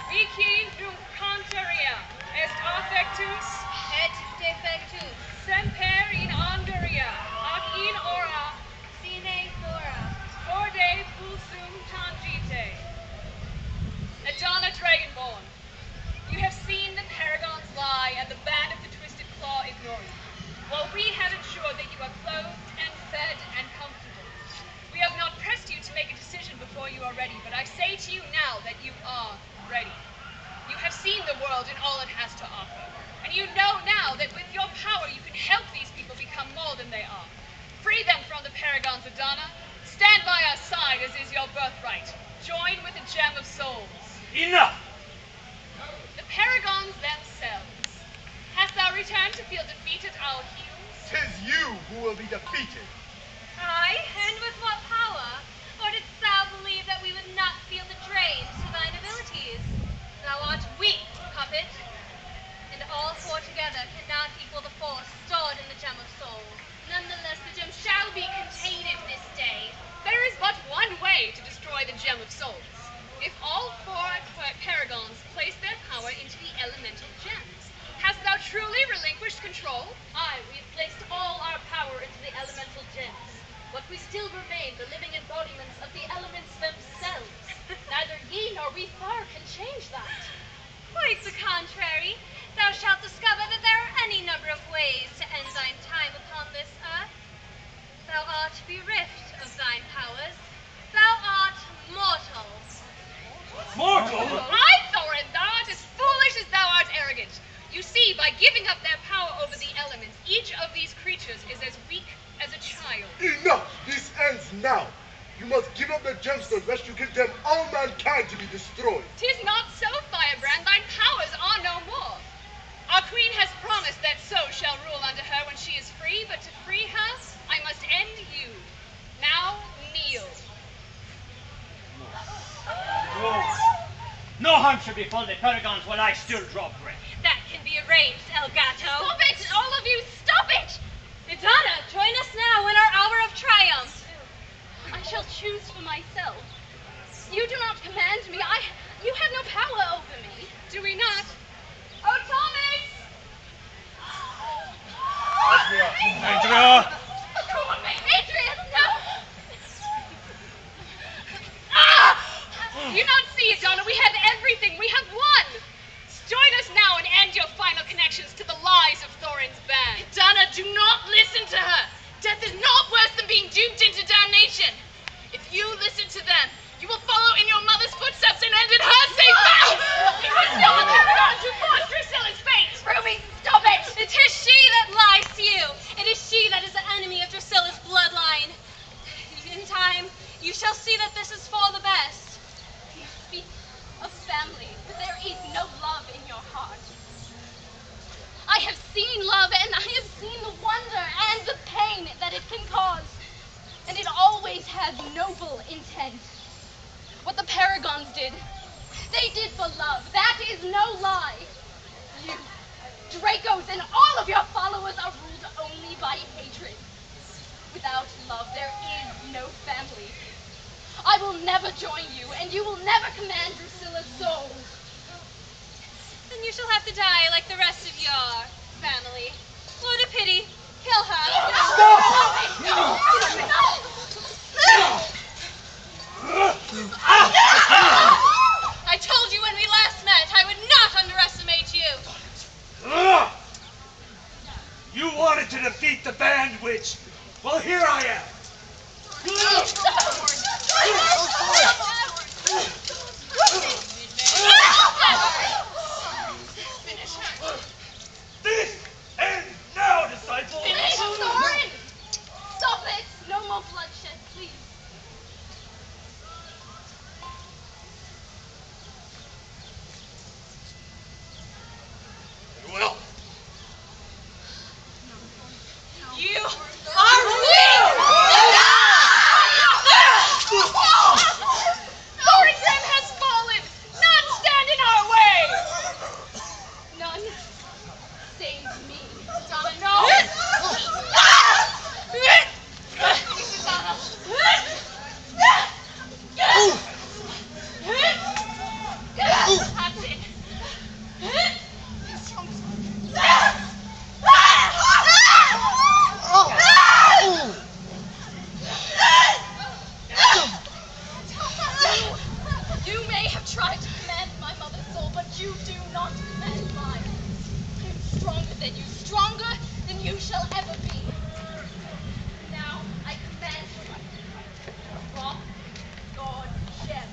Vici nunc canteria est affectus et defectus semper in andoria ac in ora sine fora. corde pulsum tangite. Adana Dragonborn, you have seen the paragons lie and the band of the Twisted Claw ignore you, while we have ensured that you are clothed and fed and comfortable. We have not pressed you to make a decision before you are ready, but I say to you now that you are ready. You have seen the world and all it has to offer, and you know now that with your power you can help these people become more than they are. Free them from the paragons, Adana. Stand by our side as is your birthright. Join with the Gem of Souls. Enough! The paragons themselves. Hast thou returned to feel defeat at our heels? 'Tis you who will be defeated. Aye, and with what power? Or didst thou believe that we would not feel the drain to thine abilities? Thou art weak, puppet, and all four together cannot equal the force stored in the Gem of Souls. Nonetheless, the gem shall be contained this day. There is but one way to destroy the Gem of Souls. If all four paragons place their power into the elemental gems. Hast thou truly relinquished control? Aye, we have placed all our power into the elemental gems, but we still remain the living embodiments of the elements themselves. Neither ye nor we far can change that. Quite the contrary. Thou shalt discover that there are any number of ways to end thine time upon this earth. Thou art bereft of thine powers. Thou art mortal. Mortal? Aye, Thorin, thou art as foolish as thou art arrogant. You see, by giving up their power over the elements, each of these creatures is as weak as a child. Enough! This ends now. You must give up the gemstone lest you condemn all mankind to be destroyed. 'Tis not so, Firebrand, thine powers are no more. Our queen has promised that so shall rule unto her when she is free, but to free her, I must end you. Now kneel. No harm should befall the paragons while I still draw breath. That can be arranged, Elgato. Stop it! All of you, stop it! Idana, join us now in our hour of triumph. I shall choose for myself. You do not command me. You have no power over me. Do we not? Oh, Thomas! Andrea! Come on, Adrian, no! Ah! You not see, Adana, we have everything. We have won. Join us now and end your final connections to the lies of Thorin's band. Donna, do not listen to her. Death is not worse than being duped into damnation. If you listen to them, you will follow in your mother's footsteps and end in her safe path. You are still the paragon to force Drusilla's fate. Ruby, stop it! It is she that lies to you. It is she that is the enemy of Drusilla's bloodline. In time, you shall see that this is for the best. You speak of family, but there is no love in your heart. I have seen love, and I have seen the wonder and the pain that it can cause. And it always has noble intent. What the paragons did, they did for love. That is no lie. You, Dracos, and all of your followers are ruled only by hatred. Without love, there is no family. I will never join you, and you will never command Drusilla's soul. Then you shall have to die like the rest of your family. What a pity. Kill her. No! I told you when we last met I would not underestimate you. You wanted to defeat the band, witch. Well, here I am. This ends now, disciple. Finish, Thorin! Stop it! No more bloodshed, please. Well, You are weak! you do not command violence. I am stronger than you shall ever be. Now I command you, drop your gem.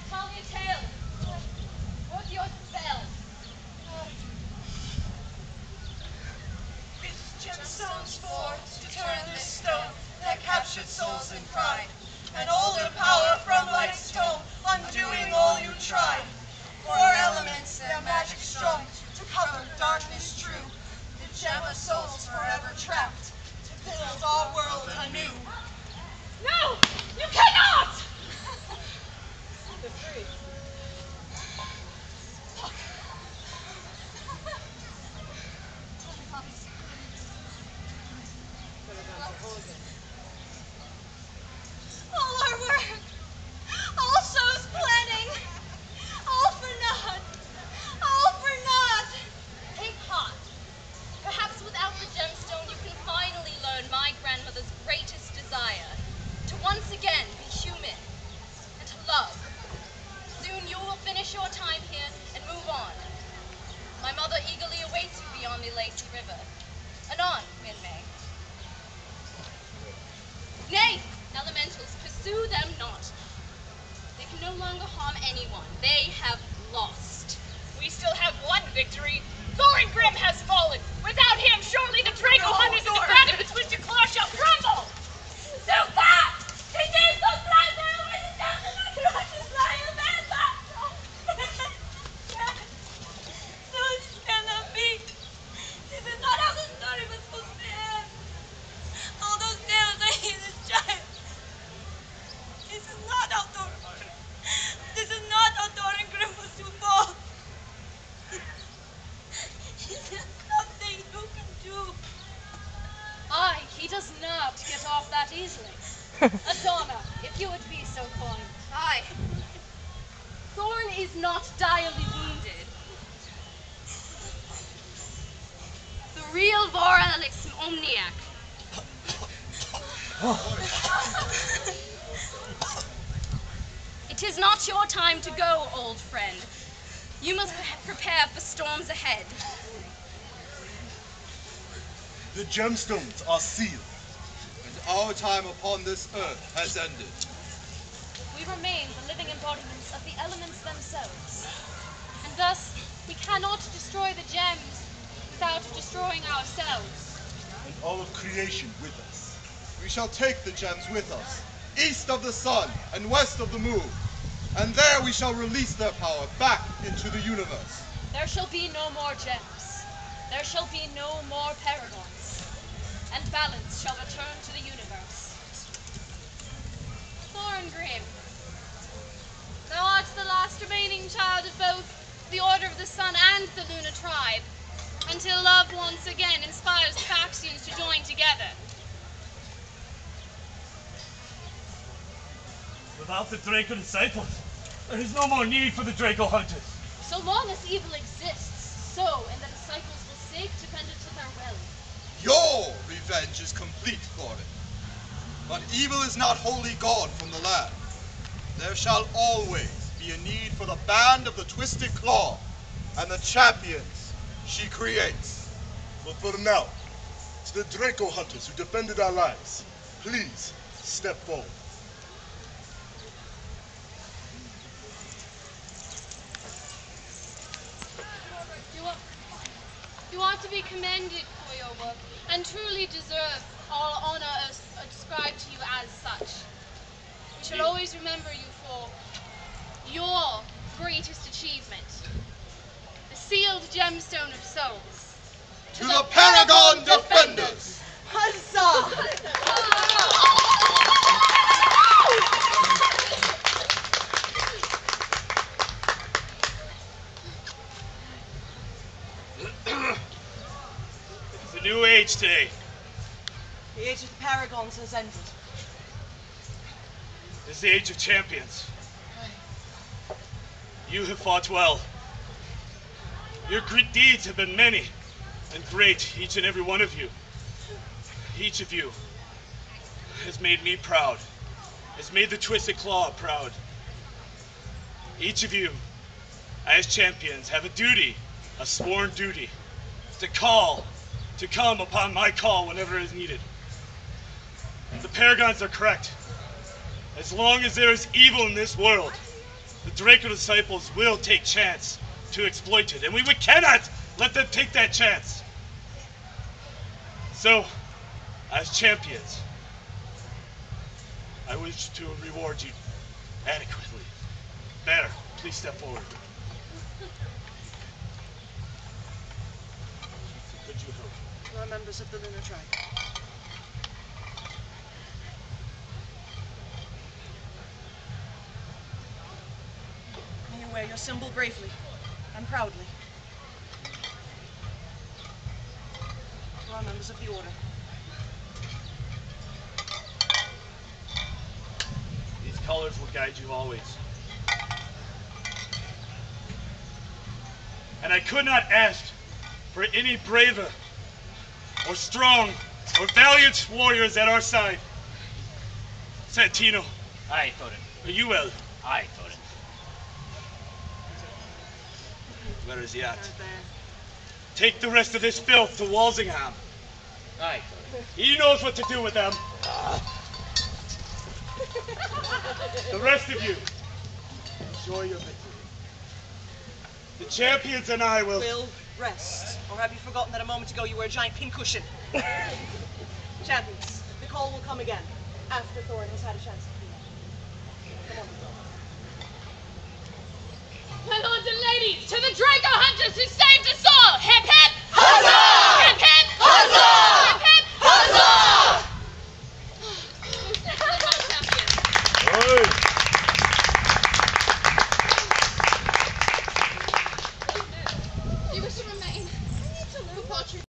Tell me a tale. Work your spell. With gemstones forged to turn this stone that captured souls in pride, and all their power from life's tone, undoing all you tried. Four elements, their magic strong, to cover darkness true, the gem of souls forever trapped, to build our world anew. No! You cannot! The free. All our work, all shows planning, all for naught, all for naught. Take heart. Perhaps without the gemstone you can finally learn my grandmother's greatest desire, to once again be human and to love. Soon you will finish your time here and move on. My mother eagerly awaits you beyond the lazy river. Anon, Minmay. Nay, elementals, pursue them not. They can no longer harm anyone. They have lost. We still have one victory. Thorin Grimm has fallen. Without him, surely the Draco hunters and the band of the Twisted Claw shall crumble. This is not how the story was supposed to end. All those tales I hear this child. This is not how Thorin Grimm was to fall. There's nothing you can do. Aye, he does not get off that easily. Adonna, if you would be so kind. Aye. Thorn is not direly wounded. The real Voralix Omniac. It is not your time to go, old friend. You must prepare for storms ahead. The gemstones are sealed. And our time upon this earth has ended. We remain the living embodiments of the elements themselves. And thus, we cannot destroy the gems without destroying ourselves. And all of creation with us. We shall take the gems with us, east of the sun and west of the moon. And there we shall release their power back into the universe. There shall be no more gems. There shall be no more paragons. And balance shall return to the universe. Thorngrim, thou art the last remaining child of both the Order of the Sun and the Luna tribe, until love once again inspires the factions to join together. Without the Draco disciples, there is no more need for the Draco hunters. So long as evil exists, so and the disciples will seek to bend it to their will. Your revenge is complete, Thorin. But evil is not wholly gone from the land. There shall always be a need for the band of the Twisted Claw and the champions she creates. But for now, to the Draco hunters who defended our lives, please step forward. You ought to be commended for your work, and truly deserve all honor ascribed to you as such. We shall always remember you for your greatest achievement, the sealed gemstone of souls. To the Paragon Defenders! It's a new age today. The age of the Paragons has ended. It's the age of champions. You have fought well. Your great deeds have been many and great, each and every one of you. Each of you has made me proud. Has made the Twisted Claw proud. Each of you, as champions, have a duty, a sworn duty, to come upon my call whenever it is needed. The Paragons are correct. As long as there is evil in this world, the Draco disciples will take chance to exploit it, and we cannot let them take that chance. So, as champions, I wish to reward you adequately. Bear, please step forward. Could you help? You are members of the Lunar Tribe. May you wear your symbol bravely and proudly. You are members of the Order. These colors will guide you always. And I could not ask for any braver or strong or valiant warriors at our side. Santino. Aye, Thorin. You will. Aye, Thorin. Where is he at? Take the rest of this filth to Walsingham. Aye, Thorin. He knows what to do with them. The rest of you, enjoy your victory. The champions and I will Rest. Or have you forgotten that a moment ago you were a giant pincushion? Champions, the call will come again after Thorin has had a chance to clean up. Come on. My lords and ladies, to the Draco hunters who saved us all! Hip hip! Huzzah! Hip hip! Huzzah! Hip hip! Huzzah! Most excellent champions. Hey.